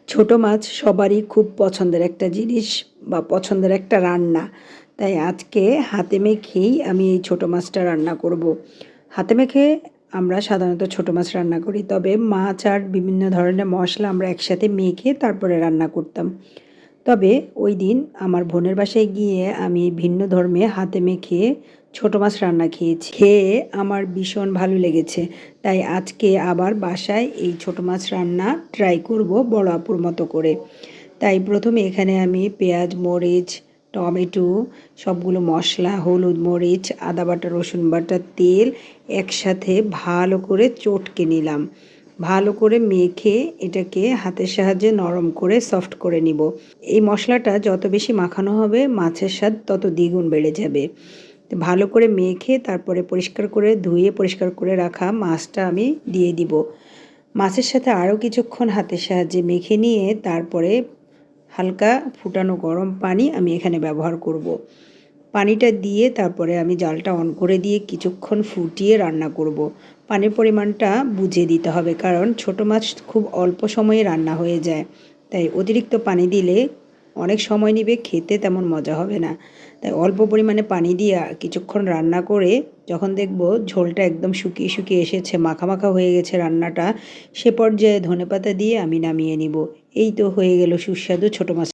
ছোট মাছ সবারই খুব পছন্দের একটা জিনিস বা পছন্দের একটা রান্না। তাই আজকে হাতে মেখেই আমি এই ছোট মাছটা রান্না করব। হাতে মেখে আমরা সাধারণত ছোট মাছ রান্না করি, তবে মাছ আর বিভিন্ন ধরনের মশলা আমরা একসাথে মেখে তারপরে রান্না করতাম। তবে ওই দিন আমার বোনের বাসায় গিয়ে আমি ভিন্ন ধর্মে হাতে মেখে ছোট মাছ রান্না খেয়েছি, খেয়ে আমার ভীষণ ভালো লেগেছে। তাই আজকে আবার বাসায় এই ছোট মাছ রান্না ট্রাই করব বড় আপুর মতো করে। তাই প্রথমে এখানে আমি পেঁয়াজ, মরিচ, টমেটো, সবগুলো মশলা, হলুদ, মরিচ, আদা বাটা, রসুন বাটা, তেল একসাথে ভালো করে চটকে নিলাম। ভালো করে মেখে এটাকে হাতের সাহায্যে নরম করে সফট করে নিব। এই মশলাটা যত বেশি মাখানো হবে মাছের স্বাদ তত দ্বিগুণ বেড়ে যাবে। তো ভালো করে মেখে তারপরে পরিষ্কার করে ধুয়ে পরিষ্কার করে রাখা মাছটা আমি দিয়ে দিব। মাছের সাথে আরও কিছুক্ষণ হাতের সাহায্যে মেখে নিয়ে তারপরে হালকা ফুটানো গরম পানি আমি এখানে ব্যবহার করব। পানিটা দিয়ে তারপরে আমি জালটা অন করে দিয়ে কিছুক্ষণ ফুটিয়ে রান্না করব। পানির পরিমাণটা বুঝে দিতে হবে, কারণ ছোট মাছ খুব অল্প সময়ে রান্না হয়ে যায়। তাই অতিরিক্ত পানি দিলে অনেক সময় নেবে, খেতে তেমন মজা হবে না। তাই অল্প পরিমাণে পানি দিয়ে কিছুক্ষণ রান্না করে যখন দেখব ঝোলটা একদম শুকিয়ে শুকিয়ে এসেছে, মাখা মাখা হয়ে গেছে রান্নাটা, সে পর্যায়ে ধনেপাতা দিয়ে আমি নামিয়ে নিব। এই তো হয়ে গেল সুস্বাদু ছোট মাছ।